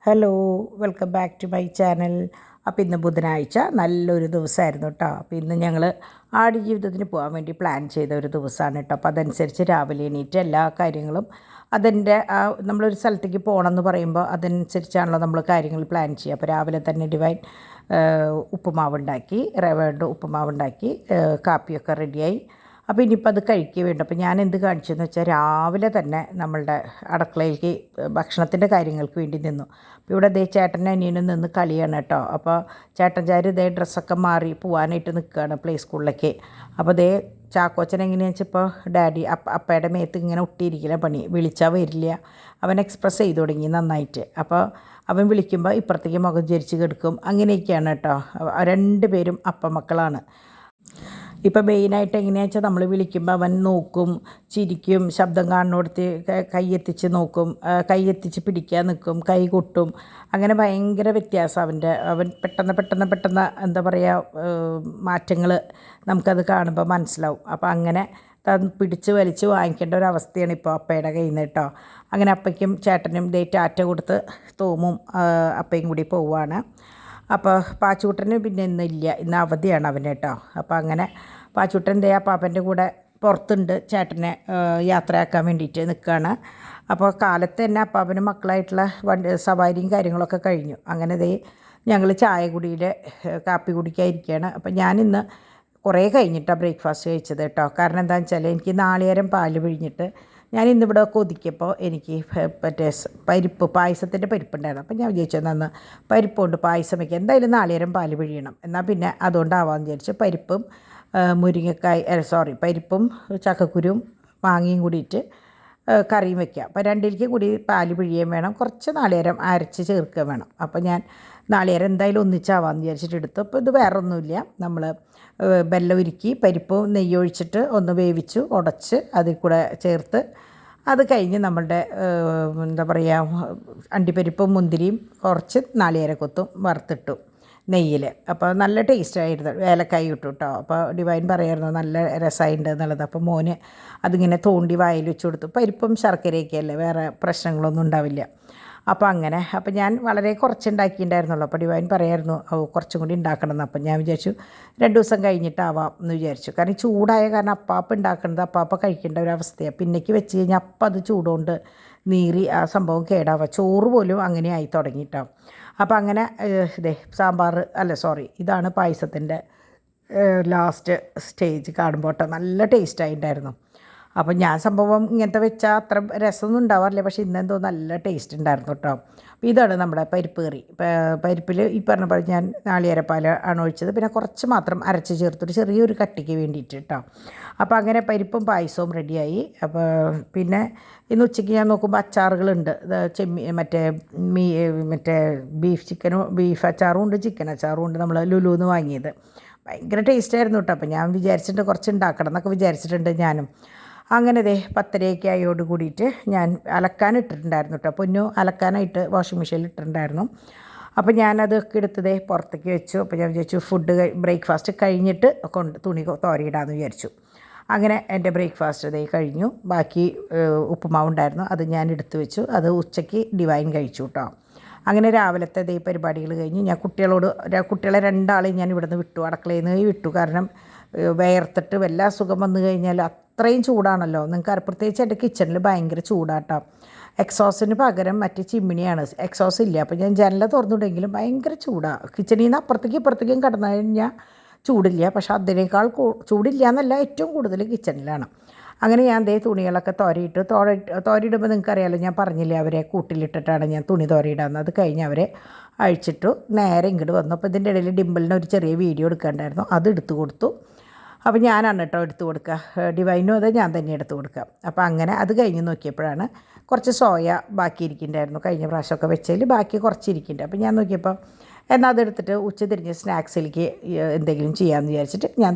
Hello, welcome back to my channel. അപ്പോൾ ഇന്ന് ബുധനാഴ്ച നല്ലൊരു ദിവസമായിരുന്നു കേട്ടോ. അപ്പോൾ ഇന്ന് ഞങ്ങൾ ആടുജീവിതത്തിന് പോകാൻ വേണ്ടി പ്ലാൻ ചെയ്ത ഒരു ദിവസമാണ് കേട്ടോ. അപ്പോൾ അതനുസരിച്ച് രാവിലെ എണീറ്റ് എല്ലാ കാര്യങ്ങളും അതിൻ്റെ നമ്മളൊരു സ്ഥലത്തേക്ക് പോകണമെന്ന് പറയുമ്പോൾ അതനുസരിച്ചാണല്ലോ നമ്മൾ കാര്യങ്ങൾ പ്ലാൻ ചെയ്യുക. അപ്പോൾ രാവിലെ തന്നെ ഡിവൈൻ ഉപ്പുമാവുണ്ടാക്കി, റവയുടെ ഉപ്പുമാവുണ്ടാക്കി, കാപ്പിയൊക്കെ റെഡിയായി. അപ്പോൾ ഇനിയിപ്പോൾ അത് കഴിക്കുക വേണ്ട. അപ്പോൾ ഞാൻ എന്ത് കാണിച്ചെന്ന് വെച്ചാൽ രാവിലെ തന്നെ നമ്മളുടെ അടുക്കളയിലേക്ക് ഭക്ഷണത്തിൻ്റെ കാര്യങ്ങൾക്ക് വേണ്ടി നിന്നു. അപ്പോൾ ഇവിടെ ദേ ചേട്ടനും അനിയനും നിന്ന് കളിയാണ് കേട്ടോ. അപ്പോൾ ചേട്ടൻചാർ ഇതേ ഡ്രസ്സൊക്കെ മാറി പോകാനായിട്ട് നിൽക്കുകയാണ് പ്ലേ സ്കൂളിലേക്ക്. അപ്പോൾ ദേ ചാക്കോച്ചൻ എങ്ങനെയാണെന്ന് വെച്ചാൽ ഇപ്പോൾ ഡാഡി അപ്പയുടെ മേത്ത് ഇങ്ങനെ ഒട്ടിയിരിക്കില്ല പണി, വിളിച്ചാൽ വരില്ല. അവൻ എക്സ്പ്രസ് ചെയ്ത് തുടങ്ങി നന്നായിട്ട്. അപ്പോൾ അവൻ വിളിക്കുമ്പോൾ ഇപ്പുറത്തേക്ക് മുഖം ചരിച്ച് കിടക്കും. അങ്ങനെയൊക്കെയാണ് കേട്ടോ. രണ്ട് പേരും അപ്പമക്കളാണ്. ഇപ്പോൾ മെയിനായിട്ട് എങ്ങനെയാണെന്ന് വെച്ചാൽ നമ്മൾ വിളിക്കുമ്പോൾ അവൻ നോക്കും, ചിരിക്കും, ശബ്ദം കാണുന്നിടത്ത് കൈയെത്തിച്ച് നോക്കും, കൈയെത്തിച്ച് പിടിക്കാൻ നിൽക്കും, കൈ കൊട്ടും. അങ്ങനെ ഭയങ്കര വ്യത്യാസം അവൻ പെട്ടെന്ന് എന്താ പറയുക മാറ്റങ്ങൾ നമുക്കത് കാണുമ്പോൾ മനസ്സിലാവും. അപ്പോൾ അങ്ങനെ പിടിച്ച് വലിച്ച് വാങ്ങിക്കേണ്ട ഒരു അവസ്ഥയാണ് ഇപ്പോൾ അപ്പയുടെ കയ്യിൽ നിന്ന് കേട്ടോ. അങ്ങനെ അപ്പയ്ക്കും ചേട്ടനും ദേ ടാറ്റ കൊടുത്ത് തോമും അപ്പയും കൂടി പോവുകയാണ്. അപ്പോൾ പാച്ചൂട്ടന് പിന്നെ ഇന്നില്ല, ഇന്ന് അവധിയാണ് അവന് കേട്ടോ. അപ്പോൾ അങ്ങനെ പാച്ചൂട്ടൻ ദേ പാപ്പൻ്റെ കൂടെ പുറത്തുണ്ട്, ചേട്ടനെ യാത്രയാക്കാൻ വേണ്ടിയിട്ട് നിൽക്കുകയാണ്. അപ്പോൾ കാലത്ത് തന്നെ അപ്പാപ്പനും മക്കളായിട്ടുള്ള സവാരിയും കാര്യങ്ങളൊക്കെ കഴിഞ്ഞു. അങ്ങനെ ദേ ഞങ്ങൾ ചായ കുടിയുടെ കാപ്പി കുടിക്കാതിരിക്കുകയാണ്. അപ്പോൾ ഞാനിന്ന് കുറേ കഴിഞ്ഞിട്ടാണ് ബ്രേക്ക്ഫാസ്റ്റ് കഴിച്ചത് കേട്ടോ. കാരണം എന്താണെന്ന് വെച്ചാൽ എനിക്ക് നാളികേരം പാല് പിഴിഞ്ഞിട്ട് ഞാൻ ഇന്നിവിടെ കൊതിക്കപ്പോൾ എനിക്ക് മറ്റേ പായസത്തിൻ്റെ പരിപ്പുണ്ടായിരുന്നു. അപ്പോൾ ഞാൻ വിചാരിച്ചത് അന്ന് പരിപ്പ് കൊണ്ട് പായസം വയ്ക്കുക, എന്തായാലും നാളികേരം പാല് പിഴിയണം, എന്നാൽ പിന്നെ അതുകൊണ്ടാവാമെന്ന് വിചാരിച്ചു. പരിപ്പും പരിപ്പും ചക്കക്കുരും മാങ്ങയും കൂടിയിട്ട് കറിയും വയ്ക്കുക. അപ്പോൾ രണ്ടിലേക്ക് കൂടി പാല് പിഴിയുകയും വേണം, കുറച്ച് നാളികേരം അരച്ച് ചേർക്കുകയും വേണം. അപ്പോൾ ഞാൻ നാളികേരം എന്തായാലും ഒന്നിച്ചാവാമെന്ന് വിചാരിച്ചിട്ട് എടുത്തു. അപ്പോൾ ഇത് വേറെ ഒന്നുമില്ല, നമ്മൾ വെള്ളം ഉരുക്കി പരിപ്പ് നെയ്യ് ഒഴിച്ചിട്ട് ഒന്ന് വേവിച്ചു ഉടച്ച് അതിൽ കൂടെ ചേർത്ത് അത് കഴിഞ്ഞ് നമ്മളുടെ എന്താ പറയുക അണ്ടിപ്പരിപ്പും മുന്തിരിയും കുറച്ച് നാളികേരക്കൊത്തും വറുത്തിട്ടു നെയ്യിൽ. അപ്പോൾ നല്ല ടേസ്റ്റായിരുന്നു, ഏലക്കായി ഇട്ടു കേട്ടോ. അപ്പോൾ ഡിവൈൻ പറയായിരുന്നു നല്ല രസമായിട്ടുണ്ട് എന്നുള്ളത്. അപ്പോൾ മോന് അതിങ്ങനെ തോണ്ടി വായിൽ വെച്ച് കൊടുത്തു. പരിപ്പും ശർക്കരയൊക്കെ അല്ലേ, വേറെ പ്രശ്നങ്ങളൊന്നും ഉണ്ടാവില്ല. അപ്പോൾ അങ്ങനെ ഞാൻ വളരെ കുറച്ചുണ്ടാക്കിയിട്ടുണ്ടായിരുന്നുള്ളൂ. അപ്പോൾ ഡിവൈൻ പറയായിരുന്നു കുറച്ചും കൂടി ഉണ്ടാക്കണമെന്ന്. അപ്പം ഞാൻ വിചാരിച്ചു 2 ദിവസം കഴിഞ്ഞിട്ടാവാം എന്ന് വിചാരിച്ചു. കാരണം ചൂടായ കാരണം അപ്പാപ്പ ഉണ്ടാക്കുന്നത് അപ്പാപ്പ കഴിക്കേണ്ട ഒരു അവസ്ഥയാണ്. പിന്നേക്ക് വെച്ച് കഴിഞ്ഞാൽ അപ്പം അത് ചൂടുകൊണ്ട് നീറി ആ സംഭവം കേടാവുക, ചോറ് പോലും അങ്ങനെ ആയി തുടങ്ങിയിട്ടാവും. അപ്പോൾ അങ്ങനെ ഇതാണ് പായസത്തിൻ്റെ ലാസ്റ്റ് സ്റ്റേജ് കാണുമ്പോൾ കേട്ടോ. നല്ല ടേസ്റ്റായിട്ടുണ്ടായിരുന്നു. അപ്പോൾ ഞാൻ സംഭവം ഇങ്ങനത്തെ വെച്ചാൽ അത്ര രസമൊന്നും ഉണ്ടാവാറില്ല, പക്ഷേ ഇന്നെന്തോ നല്ല ടേസ്റ്റ് ഉണ്ടായിരുന്നു കേട്ടോ. അപ്പോൾ ഇതാണ് നമ്മുടെ പരിപ്പ് കറി. പരിപ്പിൽ ഈ പറഞ്ഞ പോലെ ഞാൻ നാളികേരപ്പാൽ ആണ് ഒഴിച്ചത്, പിന്നെ കുറച്ച് മാത്രം അരച്ച് ചേർത്തിട്ട് ചെറിയൊരു കട്ടിക്ക് വേണ്ടിയിട്ട് കേട്ടോ. അപ്പോൾ അങ്ങനെ പരിപ്പും പായസവും റെഡിയായി. അപ്പോൾ പിന്നെ ഇന്ന് ഉച്ചയ്ക്ക് ഞാൻ നോക്കുമ്പോൾ അച്ചാറുകളുണ്ട്. മറ്റേ ബീഫ് അച്ചാറും ഉണ്ട്, ചിക്കൻ അച്ചാറും ഉണ്ട്, നമ്മൾ ലുലുന്ന് വാങ്ങിയത്. ഭയങ്കര ടേസ്റ്റായിരുന്നു കേട്ടോ. അപ്പോൾ ഞാൻ വിചാരിച്ചിട്ടുണ്ട് കുറച്ച് ഉണ്ടാക്കണം എന്നൊക്കെ വിചാരിച്ചിട്ടുണ്ട് ഞാനും. അങ്ങനെ 10:30 ആയോട് കൂടിയിട്ട് ഞാൻ അലക്കാനിട്ടിട്ടുണ്ടായിരുന്നു കേട്ടോ. പൊന്നു അലക്കാനായിട്ട് വാഷിംഗ് മെഷീനിൽ ഇട്ടിട്ടുണ്ടായിരുന്നു. അപ്പോൾ ഞാനതൊക്കെ എടുത്ത് പുറത്തേക്ക് വെച്ചു. അപ്പോൾ ഞാൻ വിചാരിച്ചു ബ്രേക്ക്ഫാസ്റ്റ് കഴിഞ്ഞിട്ട് തുണി തോരയിടാമെന്ന് വിചാരിച്ചു. അങ്ങനെ എൻ്റെ ബ്രേക്ക്ഫാസ്റ്റ് കഴിഞ്ഞു. ബാക്കി ഉപ്പുമാവുണ്ടായിരുന്നു, അത് ഞാൻ എടുത്തു വെച്ചു. അത് ഉച്ചയ്ക്ക് ഡിവൈൻ കഴിച്ചു കേട്ടോ. അങ്ങനെ രാവിലത്തെ പരിപാടികൾ കഴിഞ്ഞ് ഞാൻ കുട്ടികളെ 2 ആളെയും ഞാൻ ഇവിടുന്ന് വിട്ടു, അടുക്കളയിൽ നിന്ന് വിട്ടു. കാരണം വേർത്തിട്ട് വല്ല അസുഖം വന്നു കഴിഞ്ഞാൽ അത്രയും ചൂടാണല്ലോ. നിങ്ങൾക്ക് പ്രത്യേകിച്ച് എൻ്റെ കിച്ചണിൽ ഭയങ്കര ചൂടാട്ടോ. എക്സോസിന് പകരം മറ്റേ ചിമ്മിണിയാണ്, എക്സോസ് ഇല്ല. അപ്പോൾ ഞാൻ ജനല തുറന്നിട്ടെങ്കിലും ഭയങ്കര ചൂടാണ്. കിച്ചണിൽ നിന്ന് ഇപ്പുറത്തേക്കും കടന്നു കഴിഞ്ഞാൽ ചൂടില്ല, പക്ഷെ അതിനേക്കാൾ ചൂടില്ല എന്നല്ല, ഏറ്റവും കൂടുതൽ കിച്ചണിലാണ്. അങ്ങനെ ഞാൻ തുണികളൊക്കെ തോരയിടുമ്പോൾ നിങ്ങൾക്കറിയാമല്ലോ, ഞാൻ പറഞ്ഞില്ലേ അവരെ കൂട്ടിലിട്ടിട്ടാണ് ഞാൻ തുണി തോരയിടാമെന്ന്. അത് കഴിഞ്ഞ് അവരെ അഴിച്ചിട്ടു നേരെ ഇങ്ങോട്ട് വന്നു. അപ്പോൾ ഇതിൻ്റെ ഇടയിൽ ഡിമ്പിളിന് ഒരു ചെറിയ വീഡിയോ എടുക്കാണ്ടായിരുന്നു, അത് എടുത്തു കൊടുത്തു. അപ്പോൾ ഞാനാണ് കേട്ടോ എടുത്തു കൊടുക്കുക, ഡിവൈനും അത് ഞാൻ തന്നെ എടുത്തു കൊടുക്കുക. അപ്പോൾ അങ്ങനെ അത് കഴിഞ്ഞ് നോക്കിയപ്പോഴാണ് കുറച്ച് സോയ ബാക്കി ഇരിക്കുന്നുണ്ടായിരുന്നു, കഴിഞ്ഞ പ്രാവശ്യമൊക്കെ വെച്ചതിൽ ബാക്കി കുറച്ച് ഇരിക്കുന്നുണ്ട്. അപ്പോൾ ഞാൻ നോക്കിയപ്പോൾ എന്നാൽ അതെടുത്തിട്ട് ഉച്ച തിരിഞ്ഞ് സ്നാക്സിലേക്ക് എന്തെങ്കിലും ചെയ്യാമെന്ന് വിചാരിച്ചിട്ട് ഞാൻ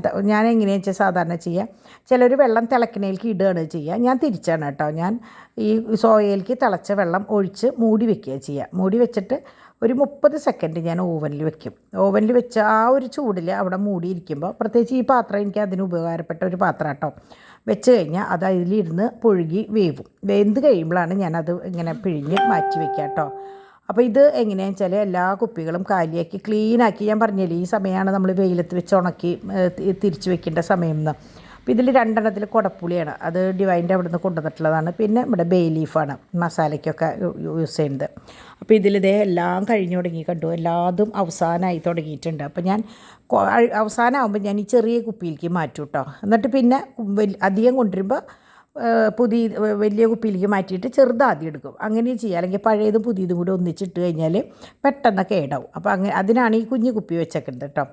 എങ്ങനെയാണെന്ന് വെച്ചാൽ സാധാരണ ചെയ്യുക, ചിലർ വെള്ളം തിളക്കണേലേക്ക് ഇടുകയാണ് ചെയ്യുക. ഞാൻ തിരിച്ചാണ് കേട്ടോ. ഞാൻ ഈ സോയയിലേക്ക് തിളച്ച വെള്ളം ഒഴിച്ച് മൂടി വെക്കുകയാണ് ചെയ്യുക. മൂടി വെച്ചിട്ട് ഒരു 30 സെക്കൻഡ് ഞാൻ ഓവനിൽ വെക്കും. ഓവനിൽ വെച്ച ആ ഒരു ചൂടിൽ അവിടെ മൂടിയിരിക്കുമ്പോൾ, പ്രത്യേകിച്ച് ഈ പാത്രം എനിക്ക് അതിന് ഉപകാരപ്പെട്ട ഒരു പാത്രം കേട്ടോ, വെച്ച് കഴിഞ്ഞാൽ അത് അതിലിരുന്ന് പുഴുകി വേവും. വെന്ത് കഴിയുമ്പോഴാണ് ഞാനത് ഇങ്ങനെ പിഴിഞ്ഞ് മാറ്റി വയ്ക്കുക കേട്ടോ. അപ്പോൾ ഇത് എങ്ങനെയാണെന്ന് വെച്ചാൽ എല്ലാ കുപ്പികളും കാലിയാക്കി ക്ലീനാക്കി, ഞാൻ പറഞ്ഞില്ലേ ഈ സമയമാണ് നമ്മൾ വെയിലത്ത് വെച്ച് ഉണക്കി തിരിച്ച് വെക്കേണ്ട സമയം എന്ന്. അപ്പോൾ ഇതിൽ 2 കുടപ്പുളിയാണ്, അത് ഡിവൈൻ്റെ അവിടെ നിന്ന് കൊണ്ടുവന്നിട്ടുള്ളതാണ്. പിന്നെ ഇവിടെ ബേ ലീഫാണ് മസാലയ്ക്കൊക്കെ യൂസ് ചെയ്യുന്നത്. അപ്പോൾ ഇതിലിതേ എല്ലാം കഴിഞ്ഞു തുടങ്ങി കണ്ടു, എല്ലാതും അവസാനമായി തുടങ്ങിയിട്ടുണ്ട്. അപ്പോൾ ഞാൻ അവസാനമാകുമ്പോൾ ഞാൻ ഈ ചെറിയ കുപ്പിയിലേക്ക് മാറ്റും കേട്ടോ. എന്നിട്ട് പിന്നെ അധികം കൊണ്ടുവരുമ്പോൾ വലിയ കുപ്പിയിലേക്ക് മാറ്റിയിട്ട് ചെറുതാദ്യം എടുക്കും. അങ്ങനെ ചെയ്യുക, അല്ലെങ്കിൽ പഴയതും പുതിയതും കൂടി ഒന്നിച്ചിട്ട് കഴിഞ്ഞാൽ പെട്ടെന്ന് കേടാവും. അപ്പോൾ അങ്ങനെ അതിനാണ് ഈ കുഞ്ഞു കുപ്പി വെച്ചേക്കുന്നത് കേട്ടോ.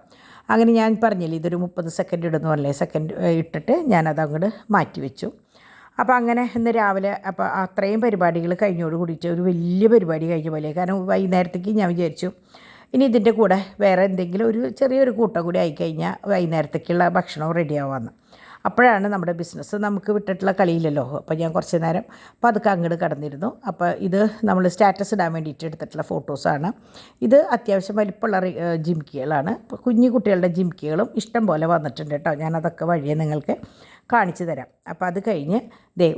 അങ്ങനെ ഞാൻ പറഞ്ഞില്ലേ ഇതൊരു 30 സെക്കൻഡ് ഇടുന്നു പറഞ്ഞേ, സെക്കൻഡ് ഇട്ടിട്ട് ഞാനത് അങ്ങോട്ട് മാറ്റി വെച്ചു. അപ്പോൾ അങ്ങനെ ഇന്ന് രാവിലെ അപ്പോൾ അത്രയും പരിപാടികൾ കഴിഞ്ഞോട് കൂടിയിട്ട് ഒരു വലിയ പരിപാടി കഴിഞ്ഞ പോലെ. കാരണം വൈകുന്നേരത്തേക്ക് ഞാൻ വിചാരിച്ചു ഇനി ഇതിൻ്റെ കൂടെ വേറെ എന്തെങ്കിലും ഒരു ചെറിയൊരു കൂട്ടം കൂടി ആയിക്കഴിഞ്ഞാൽ വൈകുന്നേരത്തേക്കുള്ള ഭക്ഷണം റെഡി ആവാമെന്ന്. അപ്പോഴാണ് നമ്മുടെ ബിസിനസ് നമുക്ക് വിട്ടിട്ടുള്ള കളിയില്ലല്ലോ. അപ്പോൾ ഞാൻ കുറച്ച് നേരം പതുക്കെ അങ്ങോട്ട് കടന്നിരുന്നു. അപ്പോൾ ഇത് നമ്മൾ സ്റ്റാറ്റസ് ഇടാൻ വേണ്ടിയിട്ട് എടുത്തിട്ടുള്ള ഫോട്ടോസാണ്. ഇത് അത്യാവശ്യം വലിപ്പമുള്ള ജിംക്കികളാണ്. കുഞ്ഞു കുട്ടികളുടെ ജിംക്കികളും ഇഷ്ടം പോലെ വന്നിട്ടുണ്ട് കേട്ടോ. ഞാനതൊക്കെ വഴിയെ നിങ്ങൾക്ക് കാണിച്ചു തരാം. അപ്പോൾ അത് കഴിഞ്ഞ്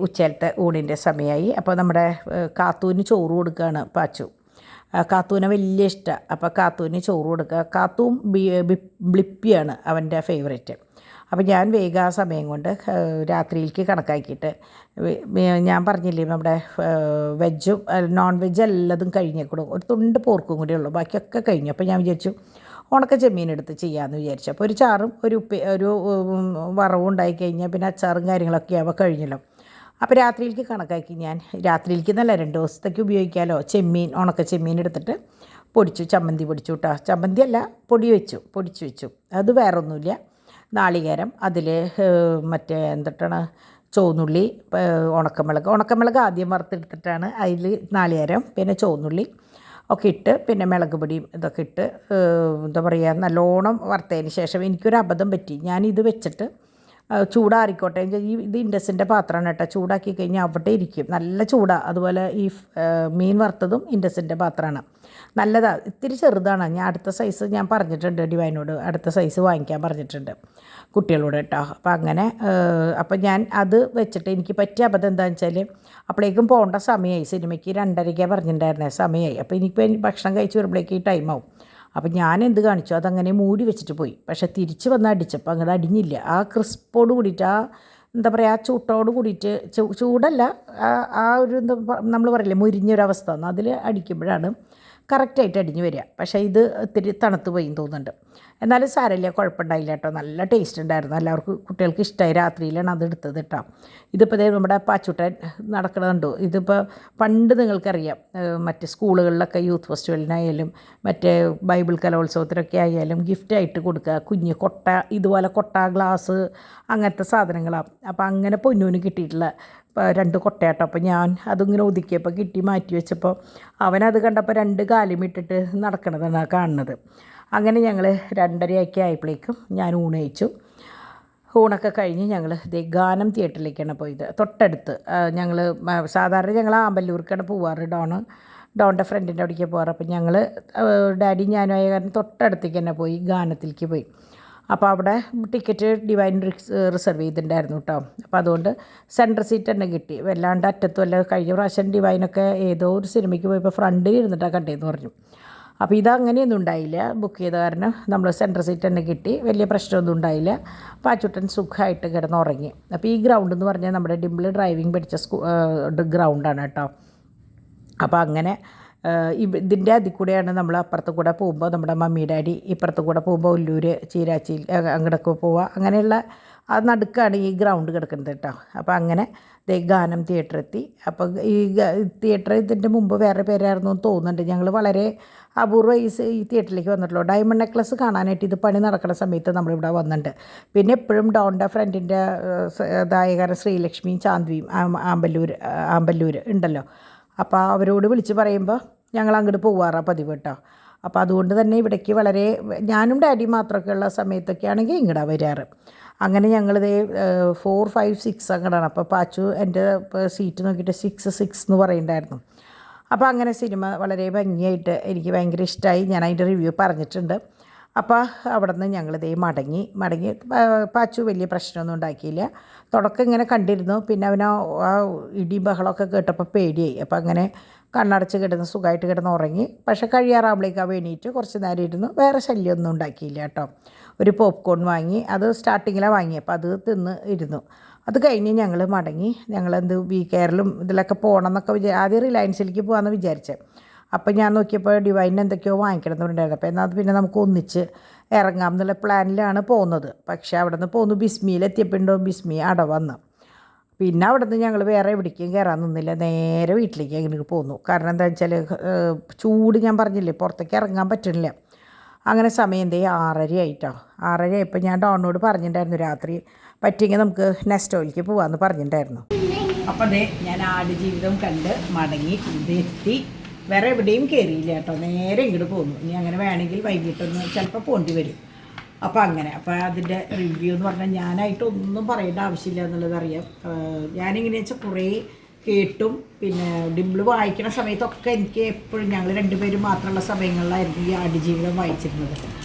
ഉച്ചയിലത്തെ ഊണിൻ്റെ സമയമായി. അപ്പോൾ നമ്മുടെ കാത്തൂന് ചോറ് കൊടുക്കുകയാണ് പാച്ചു. കാത്തൂനെ വലിയ ഇഷ്ടമാണ്. അപ്പോൾ കാത്തൂന് ചോറ് കൊടുക്കുക. കാത്തൂം ബ്ലിപ്പിയാണ് അവൻ്റെ ഫേവറേറ്റ്. അപ്പോൾ ഞാൻ വേഗം ആ സമയം കൊണ്ട് രാത്രിയിലേക്ക് കണക്കാക്കിയിട്ട് ഞാൻ പറഞ്ഞില്ലേ നമ്മുടെ വെജും നോൺ വെജ് എല്ലാതും കഴിഞ്ഞേക്കൂടും, ഒരു തുണ്ട് പോർക്കും കൂടി ഉള്ളൂ, ബാക്കിയൊക്കെ കഴിഞ്ഞു. അപ്പോൾ ഞാൻ വിചാരിച്ചു ഉണക്ക ചെമ്മീൻ എടുത്ത് ചെയ്യാമെന്ന് വിചാരിച്ചു. അപ്പോൾ ഒരു ചാറും ഒരു വറവും ഉണ്ടായിക്കഴിഞ്ഞാൽ പിന്നെ അച്ചാറും കാര്യങ്ങളൊക്കെ ആവുമ്പോൾ കഴിഞ്ഞല്ലോ. അപ്പോൾ രാത്രിയിലേക്ക് കണക്കാക്കി ഞാൻ രാത്രിയിലേക്ക് നല്ല 2 ദിവസത്തേക്ക് ഉപയോഗിക്കാമല്ലോ. ഉണക്ക ചെമ്മീൻ എടുത്തിട്ട് പൊടിച്ചു, ചമ്മന്തി പൊടിച്ചു കേട്ടോ. ചമ്മന്തി അല്ല, പൊടിച്ചു വെച്ചു. അത് വേറെ ഒന്നുമില്ല. നാളികേരം, അതിൽ മറ്റേ എന്തിട്ടാണ് ചുവന്നുള്ളി, ഉണക്കമുളക് ആദ്യം വറുത്തെടുത്തിട്ടാണ് അതിൽ നാളികേരം പിന്നെ ചുവന്നുള്ളി ഒക്കെ ഇട്ട് പിന്നെ മുളക് പൊടിയും ഇതൊക്കെ ഇട്ട് എന്താ പറയുക നല്ലോണം വറുത്തതിന് ശേഷം എനിക്കൊരു അബദ്ധം പറ്റി. ഞാനിത് വെച്ചിട്ട് ചൂടാറിക്കോട്ടെ, ഇത് ഇൻഡസിൻ്റെ പാത്രമാണ് കേട്ടോ. ചൂടാക്കി കഴിഞ്ഞാൽ അവിടെ ഇരിക്കും, നല്ല ചൂടാണ്. അതുപോലെ ഈ മീൻ വറുത്തതും ഇൻഡസിൻ്റെ പാത്രമാണ്, നല്ലതാണ്. ഇത്തിരി ചെറുതാണ്. ഞാൻ അടുത്ത സൈസ് ഞാൻ പറഞ്ഞിട്ടുണ്ട് ഡിവൈനോട്, അടുത്ത സൈസ് വാങ്ങിക്കാൻ പറഞ്ഞിട്ടുണ്ട് കുട്ടികളോട് കേട്ടോ. അപ്പോൾ അങ്ങനെ അപ്പോൾ ഞാൻ അത് വെച്ചിട്ട് എനിക്ക് പറ്റിയ അബദ്ധം എന്താണെന്ന് വെച്ചാൽ അപ്പോഴേക്കും പോകേണ്ട സമയമായി. സിനിമയ്ക്ക് 2:30 പറഞ്ഞിട്ടുണ്ടായിരുന്നേ സമയമായി. അപ്പോൾ എനിക്കിപ്പോൾ ഭക്ഷണം കഴിച്ച് വരുമ്പോഴേക്ക് ഈ ടൈമാവും. അപ്പം ഞാൻ എന്ത് കാണിച്ചു, അതങ്ങനെ മൂടി വെച്ചിട്ട് പോയി. പക്ഷേ തിരിച്ച് വന്ന് അടിച്ചപ്പോൾ അങ്ങോട്ട് അടിഞ്ഞില്ല. ആ ക്രിസ്പോട് കൂടിയിട്ട്, ആ എന്താ പറയുക, ആ ചൂട്ടോട് കൂടിയിട്ട്, ചൂടല്ല, ആ ഒരു എന്താ നമ്മൾ പറയില്ലേ മുരിഞ്ഞൊരവസ്ഥ, അതിൽ അടിക്കുമ്പോഴാണ് കറക്റ്റായിട്ട് അടിഞ്ഞ് വരിക. പക്ഷേ ഇത് ഇത്തിരി തണുത്ത് പോയി തോന്നുന്നുണ്ട്. എന്നാലും സാരമില്ല, കുഴപ്പമുണ്ടായില്ല കേട്ടോ. നല്ല ടേസ്റ്റ് ഉണ്ടായിരുന്നു, എല്ലാവർക്കും കുട്ടികൾക്ക് ഇഷ്ടമായി. രാത്രിയിലാണ് അത് എടുത്തത് കേട്ടോ. ഇതിപ്പോൾ നമ്മുടെ പാച്ചുട്ടൻ നടക്കണതുണ്ടോ. ഇതിപ്പോൾ പണ്ട് നിങ്ങൾക്കറിയാം, മറ്റ് സ്കൂളുകളിലൊക്കെ യൂത്ത് ഫെസ്റ്റിവലിനായാലും മറ്റേ ബൈബിൾ കലോത്സവത്തിനൊക്കെ ആയാലും ഗിഫ്റ്റായിട്ട് കൊടുക്കുക കുഞ്ഞ് കൊട്ട, ഇതുപോലെ കൊട്ട, ഗ്ലാസ്, അങ്ങനത്തെ സാധനങ്ങളാണ്. അപ്പോൾ അങ്ങനെ പൊന്നൂന് കിട്ടിയിട്ടുള്ള 2 കൊട്ടയാട്ടോ. അപ്പോൾ ഞാൻ അതിങ്ങനെ ഒതുക്കിയപ്പോൾ കിട്ടി മാറ്റി വെച്ചപ്പോൾ അവനത് കണ്ടപ്പോൾ 2 കാലും ഇട്ടിട്ട് നടക്കണതാണ് കാണുന്നത്. അങ്ങനെ ഞങ്ങൾ 2:30 ആയപ്പോഴേക്കും ഞാൻ ഊണ് കഴിച്ചു. ഊണൊക്കെ കഴിഞ്ഞ് ഞങ്ങൾ ഗാനം തിയേറ്ററിലേക്കാണ് പോയത്. തൊട്ടടുത്ത് ഞങ്ങൾ സാധാരണ ഞങ്ങൾ ആമ്പല്ലൂർക്കാണ് പോവാറ്, ഡോണിൻ്റെ ഫ്രണ്ടിൻ്റെ അവിടേക്ക് പോകാറ്. അപ്പോൾ ഞങ്ങൾ ഡാഡി ഞാനും ആയ കാരണം തൊട്ടടുത്തേക്ക് തന്നെ പോയി, ഗാനത്തിലേക്ക് പോയി. അപ്പോൾ അവിടെ ടിക്കറ്റ് ഡിവൈൻ റിസർവ് ചെയ്തിട്ടുണ്ടായിരുന്നു കേട്ടോ. അപ്പോൾ അതുകൊണ്ട് സെൻട്രൽ സീറ്റ് തന്നെ കിട്ടി. വല്ലാണ്ട് അറ്റത്തും അല്ല. കഴിഞ്ഞ പ്രാവശ്യം ഡിവൈനൊക്കെ ഏതോ ഒരു സിനിമയ്ക്ക് പോയപ്പോൾ ഫ്രണ്ടിൽ ഇരുന്നിട്ടാണ് കണ്ടതെന്ന് പറഞ്ഞു. അപ്പോൾ ഇതങ്ങനെയൊന്നും ഉണ്ടായില്ല, ബുക്ക് ചെയ്ത കാരണം നമ്മൾ സെൻട്രൽ സീറ്റ് തന്നെ കിട്ടി. വലിയ പ്രശ്നമൊന്നും ഉണ്ടായില്ല. പാച്ചുട്ടൻ സുഖമായിട്ട് കിടന്നുറങ്ങി. അപ്പോൾ ഈ ഗ്രൗണ്ട് എന്ന് പറഞ്ഞാൽ നമ്മുടെ ഡിംപിൾ ഡ്രൈവിംഗ് പഠിച്ച ഗ്രൗണ്ടാണ് കേട്ടോ. അപ്പോൾ അങ്ങനെ ഇതിൻ്റെ അതിൽ കൂടെയാണ് നമ്മൾ അപ്പുറത്ത് കൂടെ പോകുമ്പോൾ നമ്മുടെ മമ്മി ഡാഡി, ഇപ്പുറത്ത് കൂടെ പോകുമ്പോൾ ഒല്ലൂർ, ചീരാച്ചിയിൽ അങ്ങോട്ടൊക്കെ പോവുക. അങ്ങനെയുള്ള ആ നടുക്കാണ് ഈ ഗ്രൗണ്ട് കിടക്കുന്നത് കേട്ടോ. അപ്പോൾ അങ്ങനെ ഗാനം തിയേറ്റർ എത്തി. അപ്പോൾ ഈ തിയേറ്റർ ഇതിൻ്റെ മുമ്പ് വേറെ പേരായിരുന്നു എന്ന് തോന്നുന്നുണ്ട്. ഞങ്ങൾ വളരെ അപൂർവ ഈ തിയേറ്ററിലേക്ക് വന്നിട്ടുള്ളൂ. ഡയമണ്ട് നെക്ലസ് കാണാനായിട്ട് ഇത് പണി നടക്കുന്ന സമയത്ത് നമ്മളിവിടെ വന്നിട്ടുണ്ട്. പിന്നെ എപ്പോഴും ഡോണിൻ്റെ ഫ്രണ്ടിൻ്റെ ഗായകർ ശ്രീലക്ഷ്മിയും ചാന്ദ്വിയും ആമ്പല്ലൂർ ഉണ്ടല്ലോ. അപ്പോൾ അവരോട് വിളിച്ച് പറയുമ്പോൾ ഞങ്ങൾ അങ്ങോട്ട് പോവാറാണ് പതിവ് കേട്ടോ. അപ്പോൾ അതുകൊണ്ട് തന്നെ ഇവിടേക്ക് വളരെ ഞാനും ഡാഡി മാത്രമൊക്കെ ഉള്ള സമയത്തൊക്കെ ആണെങ്കിൽ ഇങ്ങോട്ടാ വരാറ്. അങ്ങനെ ഞങ്ങളിത് 4, 5, 6 അങ്ങോട്ടാണ്. അപ്പോൾ പാച്ചു എൻ്റെ സീറ്റ് നോക്കിയിട്ട് 6 എന്ന് പറയുന്നുണ്ടായിരുന്നു. അപ്പോൾ അങ്ങനെ സിനിമ വളരെ ഭംഗിയായിട്ട് എനിക്ക് ഭയങ്കര ഇഷ്ടമായി. ഞാൻ അതിൻ്റെ റിവ്യൂ പറഞ്ഞിട്ടുണ്ട്. അപ്പോൾ അവിടെ നിന്ന് ഞങ്ങളിതേ മടങ്ങി. പാച്ചു വലിയ പ്രശ്നമൊന്നും ഉണ്ടാക്കിയില്ല. തുടക്കം ഇങ്ങനെ കണ്ടിരുന്നു, പിന്നെ അവന് ആ ഇടി ബഹളമൊക്കെ കേട്ടപ്പോൾ പേടിയായി. അപ്പോൾ അങ്ങനെ കണ്ണടച്ച് കിടന്ന് സുഖമായിട്ട് കിടന്ന് ഉറങ്ങി. പക്ഷേ കഴിയാറാകുമ്പോഴേക്കും എണീറ്റ് കുറച്ച് നേരം ഇരുന്ന് വേറെ ശല്യമൊന്നും ഉണ്ടാക്കിയില്ല കേട്ടോ. ഒരു പോപ്കോൺ വാങ്ങി, അത് സ്റ്റാർട്ടിങ്ങിലാണ് വാങ്ങിയപ്പോൾ അത് തിന്ന് ഇരുന്നു. അത് കഴിഞ്ഞ് ഞങ്ങൾ മടങ്ങി. ഞങ്ങളെന്ത് കെയറിലും ഇതിലൊക്കെ പോകണം എന്നൊക്കെ ആദ്യം റിലയൻസിലേക്ക് പോകാമെന്ന് വിചാരിച്ചത്. അപ്പോൾ ഞാൻ നോക്കിയപ്പോൾ ഡിവൈനിന് എന്തൊക്കെയോ വാങ്ങിക്കണമെന്നുണ്ടായിരുന്നു. അപ്പോൾ എന്നാൽ പിന്നെ നമുക്ക് ഒന്നിച്ച് ഇറങ്ങാം എന്നുള്ള പ്ലാനിലാണ് പോകുന്നത്. പക്ഷേ അവിടെ നിന്ന് പോന്നു. ബിസ്മിയിലെത്തിയപ്പോഴുണ്ടോ ബിസ്മി വന്നു. പിന്നെ അവിടെ നിന്ന് ഞങ്ങൾ വേറെ എവിടേക്കും കയറാൻ നിന്നില്ല, നേരെ വീട്ടിലേക്ക് അങ്ങനെ പോന്നു. കാരണം എന്താ വെച്ചാൽ ചൂട്, ഞാൻ പറഞ്ഞില്ലേ പുറത്തേക്ക് ഇറങ്ങാൻ പറ്റുന്നില്ല. അങ്ങനെ സമയം 6:30 ആയിട്ടോ. 6:30 ആയപ്പോൾ ഞാൻ ഡോണിനോട് പറഞ്ഞിട്ടുണ്ടായിരുന്നു രാത്രി പറ്റിയെങ്കിൽ നമുക്ക് നെസ്റ്റോയിലേക്ക് പോകാമെന്ന് പറഞ്ഞിട്ടുണ്ടായിരുന്നു. അപ്പോൾ ഞാൻ ആടുജീവിതം കണ്ട് മടങ്ങി എത്തി. വേറെ എവിടെയും കയറിയില്ല കേട്ടോ, നേരെ ഇങ്ങോട്ട് പോന്നു. ഇനി അങ്ങനെ വേണമെങ്കിൽ വൈകിട്ടൊന്ന് ചിലപ്പോൾ പോണ്ടി വരും. അപ്പോൾ അപ്പോൾ അതിൻ്റെ റിവ്യൂ എന്ന് പറഞ്ഞാൽ ഞാനായിട്ടൊന്നും പറയേണ്ട ആവശ്യമില്ല എന്നുള്ളത് അറിയാം. ഞാനിങ്ങനെ വെച്ചാൽ കുറേ കേട്ടും പിന്നെ ഡിംപിൾ വായിക്കുന്ന സമയത്തൊക്കെ എനിക്ക് എപ്പോഴും ഞങ്ങൾ രണ്ടുപേരും മാത്രമുള്ള സമയങ്ങളിലായിരുന്നു ഈ ആടുജീവിതം വായിച്ചിരുന്നത്.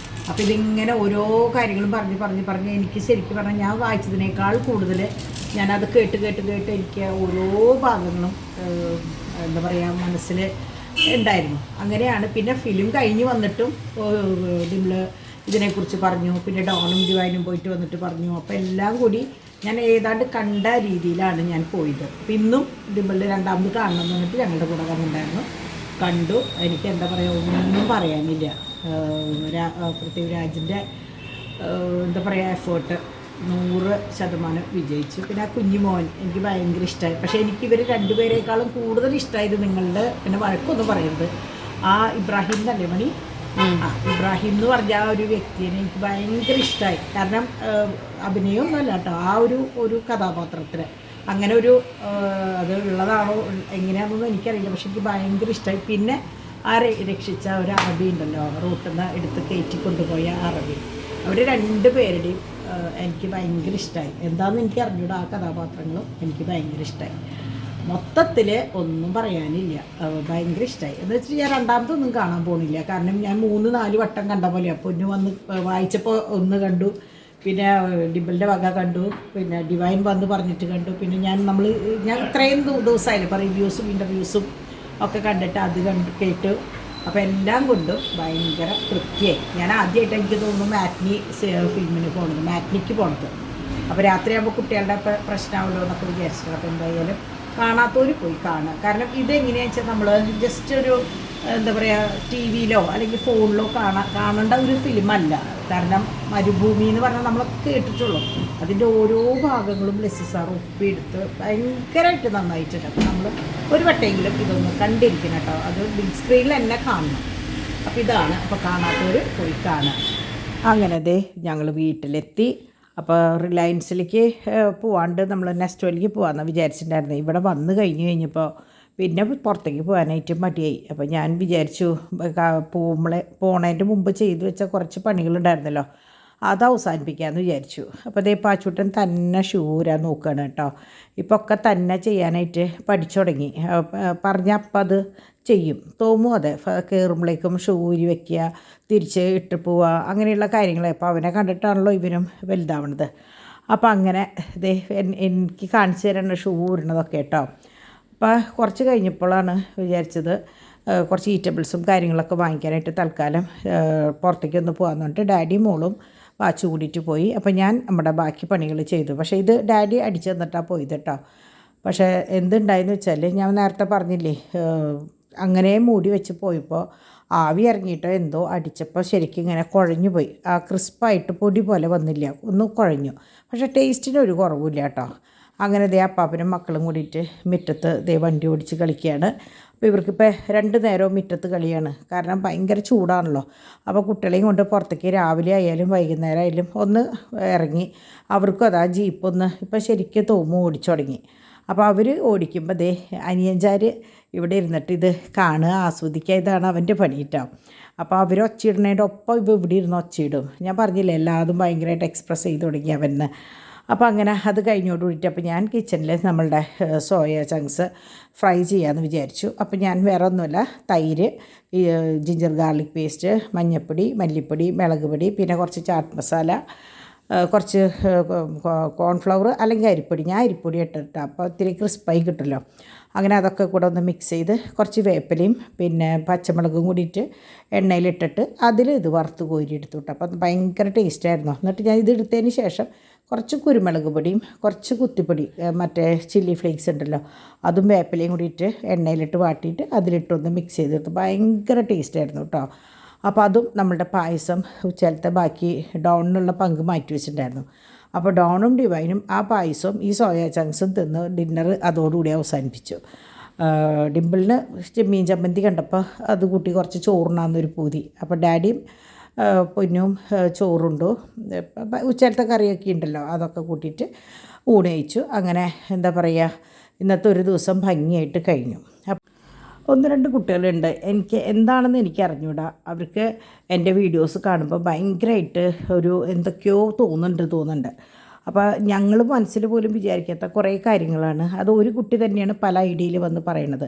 അപ്പോൾ ഇതിങ്ങനെ ഓരോ കാര്യങ്ങളും പറഞ്ഞ് എനിക്ക് ശരിക്കും പറഞ്ഞാൽ ഞാൻ വായിച്ചതിനേക്കാൾ കൂടുതൽ ഞാനത് കേട്ട് എനിക്ക് ഓരോ ഭാഗങ്ങളും എന്താ പറയുക മനസ്സിൽ ഉണ്ടായിരുന്നു. അങ്ങനെയാണ്. പിന്നെ ഫിലിം കഴിഞ്ഞ് വന്നിട്ടും ഡിംപിൾ ഇതിനെക്കുറിച്ച് പറഞ്ഞു. പിന്നെ ഡോണും ഡിവൈനും പോയിട്ട് വന്നിട്ട് പറഞ്ഞു. അപ്പോൾ എല്ലാം കൂടി ഞാൻ ഏതാണ്ട് കണ്ട രീതിയിലാണ് ഞാൻ പോയത്. അപ്പം ഇന്നും ഡിംപിളിൻ്റെ രണ്ടാമത് കാണണം എന്ന് പറഞ്ഞിട്ട് ഞങ്ങളുടെ കൂടെ വന്നിട്ടുണ്ടായിരുന്നു. കണ്ടു. എനിക്ക് എന്താ പറയുക, ഒന്നും പറയാനില്ല. പൃഥ്വിരാജിൻ്റെ എന്താ പറയുക എഫേർട്ട് 100% വിജയിച്ചു. പിന്നെ ആ കുഞ്ഞുമോൻ എനിക്ക് ഭയങ്കര ഇഷ്ടമായി. പക്ഷേ എനിക്ക് ഇവർ രണ്ടുപേരേക്കാളും കൂടുതൽ ഇഷ്ടമായത്, നിങ്ങളുടെ എന്നെ വഴക്കൊന്നും പറയരുത്, ആ ഇബ്രാഹിം എന്നല്ലേ മണി, ഇബ്രാഹിം എന്ന് പറഞ്ഞ ആ ഒരു വ്യക്തിയെ എനിക്ക് ഭയങ്കര ഇഷ്ടമായി. കാരണം അഭിനയമൊന്നുമല്ല കേട്ടോ, ആ ഒരു കഥാപാത്രത്തിന് അങ്ങനെ ഒരു അത് ഉള്ളതാണോ എങ്ങനെയാണെന്നൊന്നും എനിക്കറിയില്ല. പക്ഷെ എനിക്ക് ഭയങ്കര ഇഷ്ടമായി. പിന്നെ ആ രക്ഷിച്ച ഒരു അറബി ഉണ്ടല്ലോ, റൂട്ടിൽ നിന്ന് എടുത്ത് കയറ്റി കൊണ്ടുപോയ അറബി, അവർ രണ്ടുപേരുടെയും എനിക്ക് ഭയങ്കര ഇഷ്ടമായി. എന്താണെന്ന് എനിക്ക് അറിഞ്ഞൂടാ, ആ കഥാപാത്രങ്ങളും എനിക്ക് ഭയങ്കര ഇഷ്ടമായി. മൊത്തത്തിൽ ഒന്നും പറയാനില്ല, ഭയങ്കര ഇഷ്ടമായി. എന്ന് വെച്ചാൽ ഞാൻ രണ്ടാമതൊന്നും കാണാൻ പോകുന്നില്ല. കാരണം ഞാൻ 3-4 വട്ടം കണ്ട പോലെയാണ്. പൊന്നു വന്ന് വായിച്ചപ്പോൾ ഒന്ന് കണ്ടു, പിന്നെ ഡിംപിളിൻ്റെ വക കണ്ടു, പിന്നെ ഡിവൈൻ വന്ന് പറഞ്ഞിട്ട് കണ്ടു, പിന്നെ ഞാൻ ഇത്രയും ദിവസമായില്ല ഇപ്പോൾ റിവ്യൂസും ഇൻ്റർവ്യൂസും ഒക്കെ കണ്ടിട്ട് അത് കേട്ടു. അപ്പോൾ എല്ലാം കൊണ്ടും ഭയങ്കര തൃപ്തിയായി. ഞാൻ ആദ്യമായിട്ട് എനിക്ക് തോന്നുന്നു മാറ്റ്നിക്ക് പോണത്. അപ്പോൾ രാത്രിയാകുമ്പോൾ കുട്ടികളുടെ പ്രശ്നമാവുമല്ലോ എന്നൊക്കെ വിചാരിച്ചിട്ടുണ്ട്. അപ്പോൾ എന്തായാലും കാണാത്തവർ പോയി കാണുക. കാരണം ഇതെങ്ങനെയാണെന്ന് വെച്ചാൽ നമ്മൾ ജസ്റ്റ് ഒരു എന്താ പറയുക ടി വിയിലോ അല്ലെങ്കിൽ ഫോണിലോ കാണേണ്ട ഒരു ഫിലിമല്ല. കാരണം മരുഭൂമി എന്ന് പറഞ്ഞാൽ നമ്മളൊക്കെ കേട്ടിട്ടുള്ളൂ. അതിൻ്റെ ഓരോ ഭാഗങ്ങളും ലെസ്സി സാർ ഒപ്പിയെടുത്ത് ഭയങ്കരമായിട്ട് നന്നായിട്ടുണ്ട്. അപ്പോൾ നമ്മൾ ഒരു വട്ടമെങ്കിലും ഇതൊന്ന് കണ്ടിരിക്കണം കേട്ടോ. അത് ബിഗ് സ്ക്രീനിൽ തന്നെ കാണണം. അപ്പോൾ ഇതാണ്. അപ്പോൾ കാണാത്തവർ പോയി കാണുക. അങ്ങനെ ഞങ്ങൾ വീട്ടിലെത്തി. അപ്പോൾ റിലയൻസിലേക്ക് പോവാണ്ട് നമ്മൾ നെസ്റ്റോയിലേക്ക് പോകാമെന്ന് വിചാരിച്ചിട്ടുണ്ടായിരുന്നു. ഇവിടെ വന്ന് കഴിഞ്ഞപ്പോൾ പിന്നെ പുറത്തേക്ക് പോകാനായിട്ട് മടിയായി. അപ്പോൾ ഞാൻ വിചാരിച്ചു പോണതിൻ്റെ മുമ്പ് ചെയ്തു വെച്ച കുറച്ച് പണികളുണ്ടായിരുന്നല്ലോ, അത് അവസാനിപ്പിക്കാമെന്ന് വിചാരിച്ചു. അപ്പോൾ പാച്ചൂട്ടൻ തന്നെ ഷൂ ഊരാൻ നോക്കുകയാണ് കേട്ടോ. ഇപ്പോൾ ഒക്കെ തന്നെ ചെയ്യാനായിട്ട് പഠിച്ചു തുടങ്ങി. പറഞ്ഞാൽ അപ്പം അത് ചെയ്യും. തോമും അതെ, കയറുമ്പോഴേക്കും ഷൂ ഊരി വയ്ക്കുക, തിരിച്ച് ഇട്ട് പോവുക, അങ്ങനെയുള്ള കാര്യങ്ങൾ. അപ്പോൾ അവനെ കണ്ടിട്ടാണല്ലോ ഇവനും വലുതാവണത്. അപ്പോൾ അങ്ങനെ എനിക്ക് കാണിച്ചു തരണം ഷൂ ഊരണതൊക്കെ കേട്ടോ. അപ്പോൾ കുറച്ച് കഴിഞ്ഞപ്പോഴാണ് വിചാരിച്ചത് കുറച്ച് ഈറ്റബിൾസും കാര്യങ്ങളൊക്കെ വാങ്ങിക്കാനായിട്ട് തൽക്കാലം പുറത്തേക്കൊന്ന് പോകാമെന്ന് പറഞ്ഞിട്ട് ഡാഡിയും മോളും വാച്ച് കൂടിയിട്ട് പോയി. അപ്പോൾ ഞാൻ നമ്മുടെ ബാക്കി പണികൾ ചെയ്തു. പക്ഷേ ഇത് ഡാഡി അടിച്ചു തന്നിട്ടാണ് പോയത് കേട്ടോ. പക്ഷേ എന്തുണ്ടായെന്ന് വെച്ചാൽ ഞാൻ നേരത്തെ പറഞ്ഞില്ലേ, അങ്ങനെ മൂടി വെച്ച് പോയപ്പോൾ ആവി ഇറങ്ങിയിട്ടോ എന്തോ അടിച്ചപ്പോൾ ശരിക്കും ഇങ്ങനെ കുഴഞ്ഞു പോയി. ആ ക്രിസ്പായിട്ട് പൊടി പോലെ വന്നില്ല, ഒന്ന് കുഴഞ്ഞു. പക്ഷേ ടേസ്റ്റിന് ഒരു കുറവില്ല കേട്ടോ. അങ്ങനെ അപ്പാപ്പനും മക്കളും കൂടിയിട്ട് മുറ്റത്ത് വണ്ടി ഓടിച്ച് കളിക്കുകയാണ്. അപ്പോൾ ഇവർക്കിപ്പോൾ 2 നേരവും മുറ്റത്ത് കളിയാണ്. കാരണം ഭയങ്കര ചൂടാണല്ലോ. അപ്പോൾ കുട്ടികളെയും കൊണ്ട് പുറത്തേക്ക് രാവിലെ ആയാലും വൈകുന്നേരം ആയാലും ഒന്ന് ഇറങ്ങി. അവർക്കും അതാ ജീപ്പൊന്ന് ഇപ്പോൾ ശരിക്കും തോമു ഓടിച്ചു തുടങ്ങി. അപ്പോൾ അവർ ഓടിക്കുമ്പോൾ അനിയഞ്ചാർ ഇവിടെ ഇരുന്നിട്ട് ഇത് കാണുക, ആസ്വദിക്കുക, ഇതാണ് അവൻ്റെ പണി കേട്ടോ. അപ്പോൾ അവർ ഒച്ചയിടുന്നതിൻ്റെ ഒപ്പം ഇവിടെ ഇരുന്ന് ഒച്ചയിടും. ഞാൻ പറഞ്ഞില്ലേ എല്ലാതും ഭയങ്കരമായിട്ട് എക്സ്പ്രസ് ചെയ്ത് തുടങ്ങി അവന്. അപ്പോൾ അങ്ങനെ അത് കഴിഞ്ഞോട് കൂടിയിട്ട് അപ്പോൾ ഞാൻ കിച്ചണിൽ നമ്മളുടെ സോയ ചങ്ക്സ് ഫ്രൈ ചെയ്യാമെന്ന് വിചാരിച്ചു. അപ്പോൾ ഞാൻ വേറെ ഒന്നുമില്ല, തൈര്, ജിഞ്ചർ ഗാർലിക് പേസ്റ്റ്, മഞ്ഞൾപ്പൊടി, മല്ലിപ്പൊടി, മുളക് പൊടി, പിന്നെ കുറച്ച് ചാറ്റ് മസാല, കുറച്ച് കോൺഫ്ലവർ അല്ലെങ്കിൽ അരിപ്പൊടി. ഞാൻ അരിപ്പൊടി ഇട്ടിട്ട് അപ്പോൾ ഇത്തിരി ക്രിസ്പായി കിട്ടുമല്ലോ. അങ്ങനെ അതൊക്കെ കൂടെ ഒന്ന് മിക്സ് ചെയ്ത് കുറച്ച് വേപ്പിലയും പിന്നെ പച്ചമുളകും കൂടിയിട്ട് എണ്ണയിലിട്ടിട്ട് അതിൽ ഇത് വറുത്ത് കോരി എടുത്തു കേട്ടോ. അപ്പോൾ അത് ഭയങ്കര ടേസ്റ്റായിരുന്നു. എന്നിട്ട് ഞാൻ ഇത് എടുത്തതിന് ശേഷം കുറച്ച് കുരുമുളക് പൊടിയും കുറച്ച് കുത്തിപ്പൊടി മറ്റേ ചില്ലി ഫ്ലേക്സ് ഉണ്ടല്ലോ അതും വേപ്പിലയും കൂടിയിട്ട് എണ്ണയിലിട്ട് വാട്ടിയിട്ട് അതിലിട്ടൊന്ന് മിക്സ് ചെയ്തെടുത്തു. ഭയങ്കര ടേസ്റ്റായിരുന്നു കേട്ടോ. അപ്പോൾ അതും നമ്മളുടെ പായസം ഉച്ചലത്തെ ബാക്കി ഡോണിനുള്ള പങ്ക് മാറ്റി വെച്ചിട്ടുണ്ടായിരുന്നു. അപ്പോൾ ഡോണും ഡിവൈനും ആ പായസവും ഈ സോയാ ചങ്ക്സും തിന്ന് ഡിന്നർ അതോടുകൂടി അവസാനിപ്പിച്ചു. ഡിമ്പിളിന് ചെമ്മീൻ ചമ്മന്തി കണ്ടപ്പോൾ അത് കൂട്ടി കുറച്ച് ചോറുണ്ണാന്നൊരു പൂതി. അപ്പോൾ ഡാഡിയും പൊന്നും ചോറുണ്ടു. ഉച്ചലത്തെ കറിയൊക്കെ ഉണ്ടല്ലോ അതൊക്കെ കൂട്ടിയിട്ട് ഊണ് കഴിച്ചു. അങ്ങനെ എന്താ പറയുക, ഇന്നത്തെ ഒരു ദിവസം ഭംഗിയായിട്ട് കഴിഞ്ഞു. ഒന്ന് രണ്ട് കുട്ടികളുണ്ട്, എനിക്ക് എന്താണെന്ന് എനിക്ക് അറിഞ്ഞൂടാ. അവർക്ക് എൻ്റെ വീഡിയോസ് കാണുമ്പോൾ ഭയങ്കരമായിട്ട് ഒരു എന്തൊക്കെയോ തോന്നുന്നുണ്ട്. അപ്പോൾ ഞങ്ങൾ മനസ്സിൽ പോലും വിചാരിക്കാത്ത കുറേ കാര്യങ്ങളാണ്. അത് ഒരു കുട്ടി തന്നെയാണ് പല ഐഡിയയിൽ വന്ന് പറയണത്.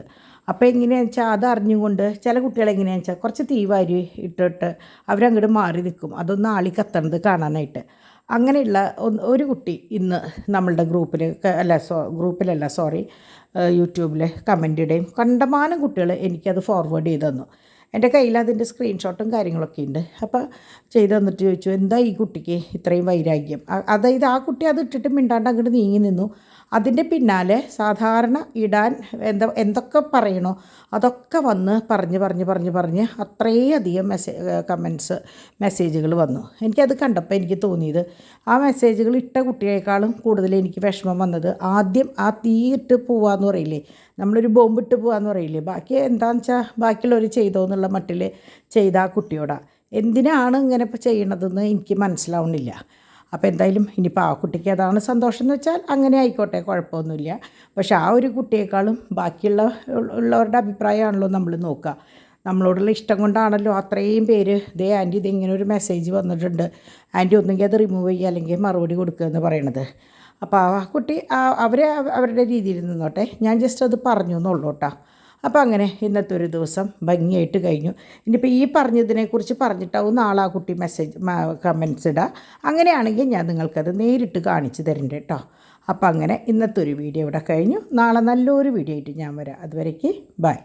അപ്പോൾ എങ്ങനെയാണെന്ന് വെച്ചാൽ അത് അറിഞ്ഞുകൊണ്ട് ചില കുട്ടികൾ എങ്ങനെയാണെന്ന് വെച്ചാൽ കുറച്ച് തീവാരി ഇട്ടിട്ട് അവരങ്ങോട്ട് മാറി നിൽക്കും, അതൊന്ന് ആളി കത്തണത് കാണാനായിട്ട്. അങ്ങനെയുള്ള ഒരു കുട്ടി ഇന്ന് നമ്മളുടെ ഗ്രൂപ്പിലല്ല യൂട്യൂബിൽ കമൻ്റ് ഇടുകയും കണ്ടമാനം കുട്ടികൾ എനിക്കത് ഫോർവേഡ് ചെയ്ത് തന്നു. എൻ്റെ കയ്യിൽ അതിൻ്റെ സ്ക്രീൻഷോട്ടും കാര്യങ്ങളൊക്കെ ഉണ്ട്. അപ്പോൾ ചെയ്ത് തന്നിട്ട് ചോദിച്ചു, എന്താ ഈ കുട്ടിക്ക് ഇത്രയും വൈരാഗ്യം? അതായത് ആ കുട്ടി അത് ഇട്ടിട്ട് മിണ്ടാണ്ട് അങ്ങോട്ട് നീങ്ങി നിന്നു. അതിൻ്റെ പിന്നാലെ സാധാരണ ഇടാൻ എന്തൊക്കെ പറയണോ അതൊക്കെ വന്ന് പറഞ്ഞ് അത്രയധികം മെസ്സേജുകൾ വന്നു. എനിക്കത് കണ്ടപ്പോൾ എനിക്ക് തോന്നിയത് ആ മെസ്സേജുകൾ ഇട്ട കുട്ടിയേക്കാളും കൂടുതൽ എനിക്ക് വിഷമം വന്നത് ആദ്യം ആ തീയിട്ട് പോവാന്ന് പറയില്ലേ, നമ്മളൊരു ബോംബിട്ട് പോവാന്ന് പറയില്ലേ, ബാക്കി എന്താണെന്ന് വെച്ചാൽ ബാക്കിയുള്ളവർ ചെയ്തോ എന്നുള്ള മട്ടിൽ ചെയ്ത ആ കുട്ടിയോടാ. എന്തിനാണ് ഇങ്ങനെ ഇപ്പോൾ ചെയ്യണതെന്ന് എനിക്ക് മനസ്സിലാവുന്നില്ല. അപ്പോൾ എന്തായാലും ഇനിയിപ്പോൾ ആ കുട്ടിക്ക് അതാണ് സന്തോഷം എന്ന് വെച്ചാൽ അങ്ങനെ ആയിക്കോട്ടെ, കുഴപ്പമൊന്നുമില്ല. പക്ഷെ ആ ഒരു കുട്ടിയേക്കാളും ഉള്ളവരുടെ അഭിപ്രായമാണല്ലോ നമ്മൾ നോക്കുക. നമ്മളോടുള്ള ഇഷ്ടം കൊണ്ടാണല്ലോ അത്രയും പേര് ആൻറ്റി ഇതിങ്ങനെ ഒരു മെസ്സേജ് വന്നിട്ടുണ്ട്, ആൻറ്റി ഒന്നെങ്കിൽ അത് റിമൂവ് ചെയ്യുക അല്ലെങ്കിൽ മറുപടി കൊടുക്കുക എന്ന് പറയണത്. അപ്പോൾ ആ കുട്ടി അവരുടെ രീതിയിൽ നിന്നോട്ടെ, ഞാൻ ജസ്റ്റ് അത് പറഞ്ഞു എന്നുള്ളൂ കേട്ടോ. അപ്പോൾ അങ്ങനെ ഇന്നത്തെ ഒരു ദിവസം ഭംഗിയായിട്ട് കഴിഞ്ഞു. ഇനിയിപ്പോൾ ഈ പറഞ്ഞതിനെക്കുറിച്ച് പറഞ്ഞിട്ടാവും നാളെ ആ കുട്ടി കമൻസ് ഇടുക. അങ്ങനെയാണെങ്കിൽ ഞാൻ നിങ്ങൾക്കത് നേരിട്ട് കാണിച്ച് തരണ്ട കേട്ടോ. അപ്പോൾ അങ്ങനെ ഇന്നത്തെ ഒരു വീഡിയോ ഇവിടെ കഴിഞ്ഞു. നാളെ നല്ലൊരു വീഡിയോ ആയിട്ട് ഞാൻ വരാം. അതുവരേക്ക് ബൈ.